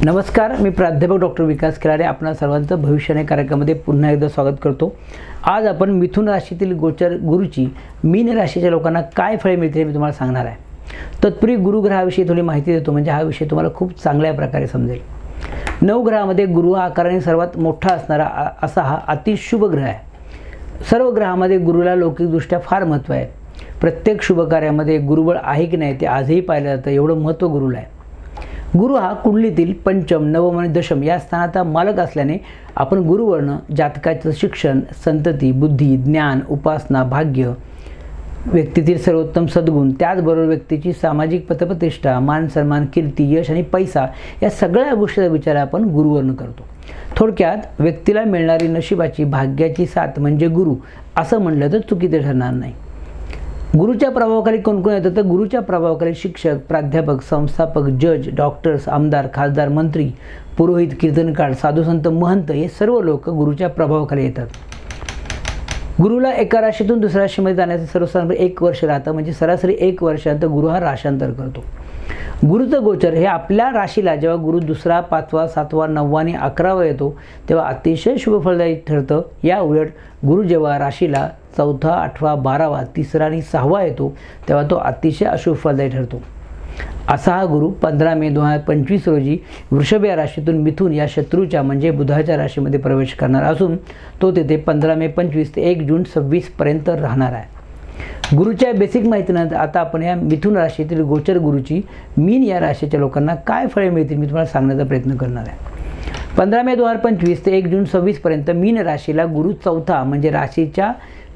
नमस्कार, मी प्राध्यापक डॉक्टर विकास खिलारे आपणा सर्वांचं भविष्याने कार्यक्रमामध्ये पुन्हा एकदा स्वागत करतो। आज आपण मिथुन राशीतील गोचर गुरुची मीन राशीच्या लोकांना काय फळे मिळतील हे मी तुम्हाला सांगणार आहे। तत्पूर्वी गुरुग्रहाविषयी थोडी माहिती देतो म्हणजे हा विषय तुम्हाला खूप चांगल्या प्रकारे समजेल। 9 ग्रहामध्ये गुरु हा आकाराने सर्वात मोठा असणारा असा हा अतिशुभ ग्रह आहे। सर्व ग्रहामध्ये गुरुला लौकिकदृष्ट्या फार महत्त्व आहे। प्रत्येक शुभ कार्यामध्ये गुरुबळ आहे की नाही ते आजही पाहिलं जातं, एवढं महत्त्व गुरुला आहे। गुरु हा कुंडलीतील पंचम, नवम आणि दशम या स्थानाचा मालक असल्याने आपण गुरुवर्ण जातकाचं शिक्षण, संतती, बुद्धी, ज्ञान, उपासना, भाग्य, व्यक्तीतील सर्वोत्तम सद्गुण, त्याचबरोबर व्यक्तीची सामाजिक पतप्रतिष्ठा, मान सन्मान, कीर्ती, यश आणि पैसा या सगळ्या गोष्टीचा विचार आपण गुरुवर्ण करतो। थोडक्यात व्यक्तीला मिळणारी नशिबाची, भाग्याची साथ म्हणजे गुरु असं म्हणलं तर चुकीचे ठरणार नाही। गुरुच्या प्रभावाखाली कोण कोण येतं तर गुरुच्या प्रभावाखाली शिक्षक, प्राध्यापक, संस्थापक, जज, डॉक्टर्स, आमदार, खासदार, मंत्री, पुरोहित, कीर्तनकार, साधुसंत, महंत हे सर्व लोक गुरुच्या प्रभावाखाली येतात। गुरुला एका राशीतून दुसऱ्या राशीमध्ये जाण्याचं सर्वसाधारण 1 वर्ष राहतं, म्हणजे सरासरी 1 वर्षानंतर गुरु हा राशांतर करतो। गुरुचं गोचर हे आपल्या राशीला जेव्हा गुरु दुसरा, 5वा, 7वा, 9वा आणि 11वा येतो तेव्हा अतिशय शुभफलदायी ठरतं। या उलट गुरु जेव्हा राशीला 4था, 8वा, 12वा, 3रा आणि 6वा येतो तेव्हा तो अतिशय अशुभ फलदायी ठरतो। असा हा गुरु 15 मे 2025 रोजी वृषभ या राशीतून मिथुन या शत्रूच्या म्हणजे बुधाच्या राशीमध्ये प्रवेश करणार असून तो तेथे 15 मे 25 ते 1 जून 26 पर्यंत राहणार आहे। गुरुच्या बेसिक माहितीनंतर आता आपण या मिथुन राशीतील गोचर गुरुची मीन या राशीच्या लोकांना काय फळे मिळतील मी तुम्हाला सांगण्याचा प्रयत्न करणार आहे। 15 मे 2025 ते 1 जून 26 पर्यंत मीन राशीला गुरु 4था म्हणजे राशीच्या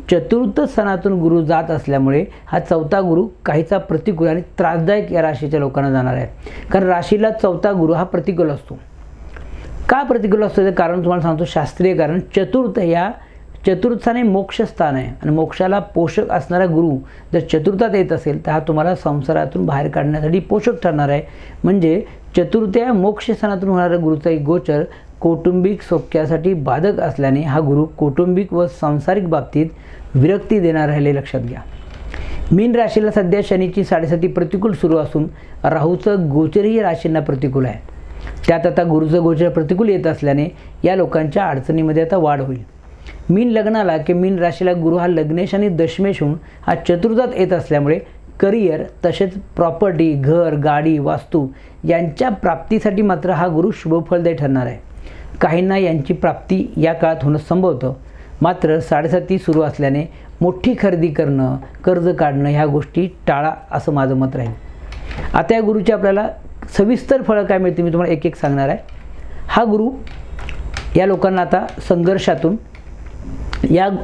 चतुर्थ स्थानातून गुरु जात असल्यामुळे हा 4था गुरु काहीचा प्रतिकूल आणि त्रासदायक या राशीच्या लोकांना जाणार आहे। कारण राशीला 4था गुरु हा प्रतिकूल असतो। का प्रतिकूल असतो ते कारण तुम्हाला सांगतो, शास्त्रीय कारण। चतुर्थ स्थान हे मोक्षस्थान आहे आणि मोक्षाला पोषक असणारा गुरु जर चतुर्थात येत असेल तर हा तुम्हाला संसारातून बाहेर काढण्यासाठी पोषक ठरणार आहे। म्हणजे चतुर्थ या मोक्षस्थानातून होणारा गुरुचा एक गोचर कौटुंबिक सौख्यासाठी बाधक असल्याने हा गुरु कौटुंबिक व सांसारिक बाबतीत विरक्ती देणार राहिले, लक्षात घ्या। मीन राशीला सध्या शनीची 7.5 प्रतिकूल सुरू असून राहूचं गोचरही राशींना प्रतिकूल आहे। त्यात आता गुरुचं गोचर प्रतिकूल येत असल्याने या लोकांच्या अडचणीमध्ये आता वाढ होईल। मीन लग्नाला की मीन राशीला गुरु हा लग्नेश आणि दशमेश होऊन हा चतुर्थात येत असल्यामुळे करिअर तसेच प्रॉपर्टी, घर, गाडी, वास्तू यांच्या प्राप्तीसाठी मात्र हा गुरु शुभफलदायी ठरणार आहे। काहींना यांची प्राप्ती या काळात होणं संभवतं, मात्र 7.5 सुरू असल्याने मोठी खरेदी करणं, कर्ज काढणं ह्या गोष्टी टाळा असं माझं मत राहील। आता या गुरुची आपल्याला सविस्तर फळं काय मिळते मी तुम्हाला एक एक सांगणार आहे। हा गुरु या लोकांना आता संघर्षातून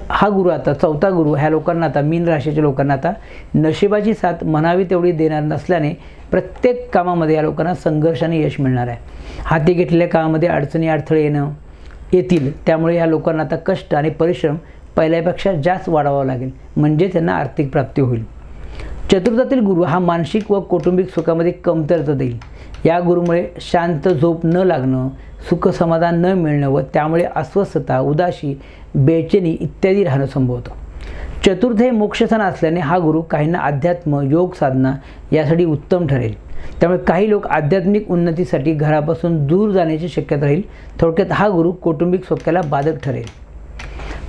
हा गुरु आता 4था गुरु ह्या लोकांना आता मीन राशीच्या लोकांना आता नशिबाची साथ म्हणावी तेवढी देणार नसल्याने प्रत्येक कामामध्ये या लोकांना संघर्षाने यश मिळणार आहे। हाती घेतलेल्या कामामध्ये अडचणी अडथळे येतील, त्यामुळे या लोकांना आता कष्ट आणि परिश्रम पहिल्यापेक्षा जास्त वाढवावा लागेल, म्हणजे त्यांना आर्थिक प्राप्ती होईल। चतुर्थातील गुरु हा मानसिक व कौटुंबिक सुखामध्ये कमतरता देईल। या गुरुमुळे शांत झोप न लागणं, सुख समाधान न मिळणं व त्यामुळे अस्वस्थता, उदासी, बेचैनी इत्यादी राहणं संभवतं। चतुर्थ हे मोक्षस्थान असल्याने हा गुरु काहींना अध्यात्म, योग साधना यासाठी उत्तम ठरेल। त्यामुळे काही लोक आध्यात्मिक उन्नतीसाठी घरापासून दूर जाण्याची शक्यता राहील। थोडक्यात हा गुरु कौटुंबिक सौख्याला बाधक ठरेल।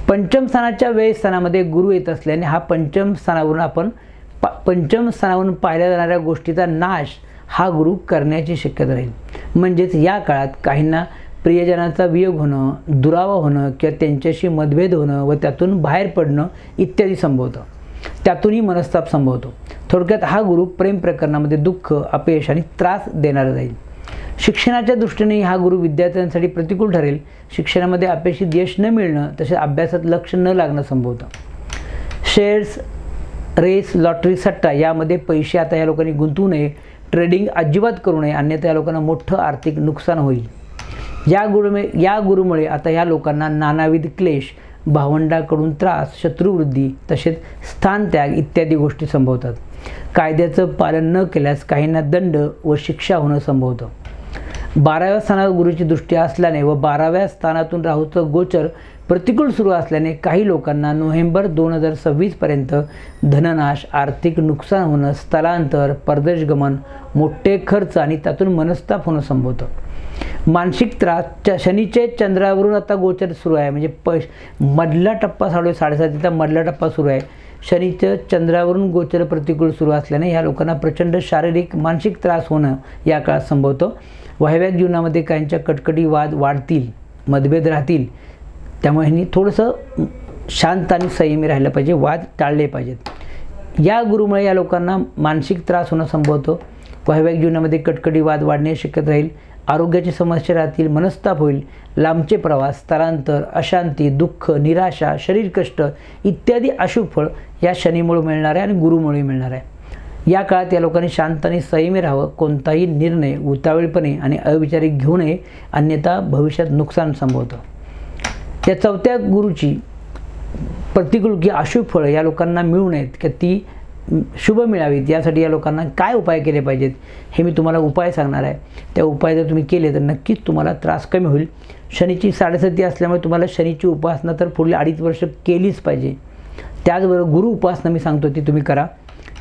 पंचम स्थानाच्या व्यय स्थानामध्ये गुरु येत असल्याने हा पंचम स्थानावरून पाहिल्या जाणाऱ्या गोष्टीचा नाश हा गुरु करण्याची शक्यता राहील। म्हणजेच या काळात काहींना प्रियजनांचा वियोग होणं, दुरावा होणं किंवा त्यांच्याशी मतभेद होणं व त्यातून बाहेर पडणं इत्यादी संभवतं। त्यातूनही मनस्ताप संभवतो। थोडक्यात हा गुरु प्रेम प्रकरणामध्ये दुःख, अपयश आणि त्रास देणारा जाईल। शिक्षणाच्या दृष्टीने हा गुरु विद्यार्थ्यांसाठी प्रतिकूल ठरेल। शिक्षणामध्ये अपेक्षित यश न मिळणं तसेच अभ्यासात लक्ष न लागणं संभवतं। शेअर्स, रेस, लॉटरी, सट्टा यामध्ये पैसे आता या लोकांनी गुंतवू नये। ट्रेडिंग अजिबात करू नये, अन्यथा या लोकांना मोठं आर्थिक नुकसान होईल। या गुरुमुळे आता या लोकांना नानाविध क्लेश, भावंडाकडून त्रास, शत्रुवृद्धी तसेच स्थानत्याग इत्यादी गोष्टी संभवतात। कायद्याचं पालन न केल्यास काहींना दंड व शिक्षा होणं संभवतं। 12व्या स्थानात गुरुची दृष्टी असल्याने व 12व्या स्थानातून राहूचं गोचर प्रतिकूल सुरू असल्याने काही लोकांना नोव्हेंबर 2026 पर्यंत धननाश, आर्थिक नुकसान होणं, स्थलांतर, परदेश गमन, मोठे खर्च आणि त्यातून मनस्ताप होणं संभवतं। मानसिक त्रास शनीचे चंद्रावरून आता गोचर सुरू आहे, म्हणजे मधला टप्पा चालू आहे 7.5 मधला टप्पा सुरू आहे. शनीचं चंद्रावरून गोचर प्रतिकूल सुरू असल्याने ह्या लोकांना प्रचंड शारीरिक मानसिक त्रास होणं या काळात संभवतं. वैवाहिक जीवनामध्ये काहींच्या कटकटी वाद वाढतील, मतभेद राहतील. त्यामुळे ह्यांनी थोडंसं शांत आणि संयमी राहिलं पाहिजे, वाद टाळले पाहिजेत. या गुरुमुळे या लोकांना मानसिक त्रास होणं संभवतं. वैवाहिक जीवनामध्ये कटकटी वाद वाढण्याची शक्यता राहील. आरोग्याची समस्या राहतील, मनस्ताप होईल, लांबचे प्रवास, स्थलांतर, अशांती, दुःख, निराशा, शरीर कष्ट इत्यादी अशुभ फळ या शनीमुळे मिळणार आहे आणि गुरुमुळे मिळणार आहे. या काळात या लोकांनी शांत आणि संयमी राहावं. कोणताही निर्णय उतावीळपणे आणि अविचारी घेऊ नये, अन्यथा भविष्यात नुकसान संभवतं. या चौथ्या गुरुची प्रतिकूल की अशुभ फळं या लोकांना मिळू नयेत की ती शुभ मिळावीत, यासाठी या लोकांना काय उपाय केले पाहिजेत हे मी तुम्हाला उपाय सांगणार आहे. त्या उपाय जर तुम्ही केले तर नक्कीच तुम्हाला त्रास कमी होईल. शनीची 7.5 असल्यामुळे तुम्हाला शनीची उपासना तर पुढले 2.5 वर्ष केलीच पाहिजे. त्याचबरोबर गुरु उपासना मी सांगतो ती तुम्ही करा.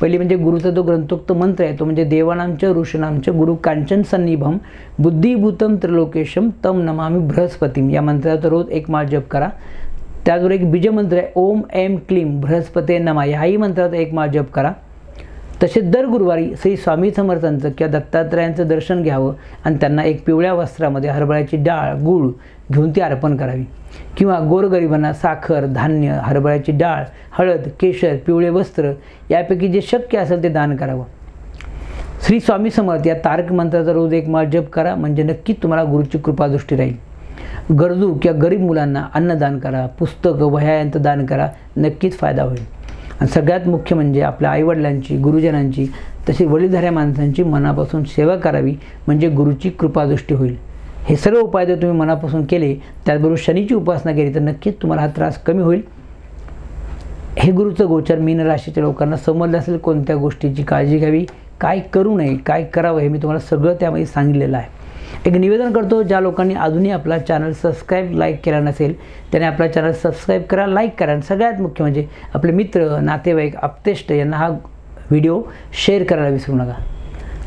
पहिली म्हणजे गुरुचा जो ग्रंथोक्त मंत्र आहे तो म्हणजे देवानांच्या ऋषीनांच्या गुरु कांचन सन्निभम बुद्धिभूतम त्रिलोकेशम तम नमामि बृहस्पतीम या मंत्राचा रोज 1 माळ जप करा. त्याचबरोबर एक बीजमंत्र आहे ओम ऐं क्लीं बृहस्पते नमः, याही मंत्राचा 1 माळ जप करा. तसेच दर गुरुवारी श्री स्वामी समर्थांचं किंवा दत्तात्रयांचं दर्शन घ्यावं आणि त्यांना एक पिवळ्या वस्त्रामध्ये हरभऱ्याची डाळ गूळ घेऊन ती अर्पण करावी. किंवा गोरगरिबांना साखर, धान्य, हरभऱ्याची डाळ, हळद, केशर, पिवळे वस्त्र यापैकी जे शक्य असेल ते दान करावं. श्री स्वामी समर्थ या तारक मंत्राचा रोज 1 माळ जप करा, म्हणजे नक्कीच तुम्हाला गुरुची कृपादृष्टी राहील. गरजू किंवा गरीब मुलांना अन्नदान करा, पुस्तकं वह्या यांचं दान करा, नक्कीच फायदा होईल. आणि सगळ्यात मुख्य म्हणजे आपल्या आईवडिलांची, गुरुजनांची तशी वडीलधाऱ्या माणसांची मनापासून सेवा करावी, म्हणजे गुरुची कृपादृष्टी होईल. हे सर्व उपाय जर तुम्ही मनापासून केले, त्याचबरोबर शनीची उपासना केली तर नक्कीच तुम्हाला हा त्रास कमी होईल. हे गुरुचं गोचर मीन राशीच्या लोकांना समजलं असेल कोणत्या गोष्टीची काळजी घ्यावी, काय करू नये, काय करावं हे मी तुम्हाला सगळं त्यामध्ये सांगितलेलं आहे. एक निवेदन करतो, ज्या लोकांनी अजूनही आपला चॅनल सबस्क्राईब लाईक केला नसेल त्याने आपला चॅनल सबस्क्राईब करा, लाईक करा. आणि सगळ्यात मुख्य म्हणजे आपले मित्र, नातेवाईक, आप्तेष्ट यांना हा व्हिडिओ शेअर करायला विसरू नका.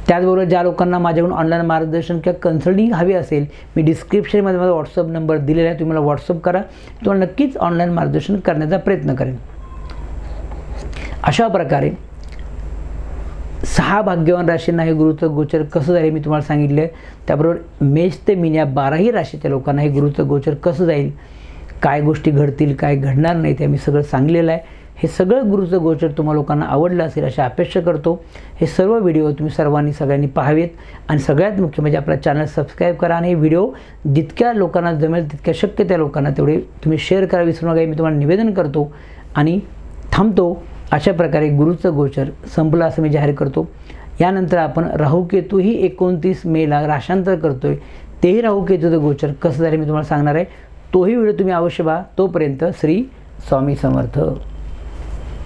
त्याचबरोबर ज्या लोकांना माझ्याकडून ऑनलाईन मार्गदर्शन किंवा कन्सल्टिंग हवी असेल, मी डिस्क्रिप्शनमध्ये माझा व्हॉट्सअप नंबर दिलेला आहे, तुम्ही मला व्हॉट्सअप करा, तुम्हाला नक्कीच ऑनलाईन मार्गदर्शन करण्याचा प्रयत्न करेन. अशा प्रकारे 6 भाग्यवान राशींना हे गुरुचं गोचर कसं जाईल मी तुम्हाला सांगितलं आहे. त्याबरोबर मेष ते मीन या 12ही राशीच्या लोकांना हे गुरुचं गोचर कसं जाईल, काय गोष्टी घडतील, काय घडणार नाही ते मी सगळं सांगलेलं आहे. हे सगळं गुरुचं गोचर तुम्हा लोकांना आवडलं असेल अशी अपेक्षा करतो. हे सर्व व्हिडिओ तुम्ही सगळ्यांनी पाहावेत आणि सगळ्यात मुख्य म्हणजे आपला चॅनल सबस्क्राईब करा आणि हे व्हिडिओ जितक्या लोकांना जमेल तितक्या शक्य त्या लोकांना तेवढे तुम्ही शेअर करा विसरू नका, मी तुम्हाला निवेदन करतो आणि थांबतो. अशा प्रकारे गुरुचं गोचर संपलं असं मी जाहीर करतो. यानंतर आपण राहू केतूही 29 मेला राशांतर करतो आहे, तेही राहू केतूचं गोचर कसं झालं मी तुम्हाला सांगणार आहे. तोही व्हिडिओ तुम्ही अवश्य पहा. तोपर्यंत श्री स्वामी समर्थ.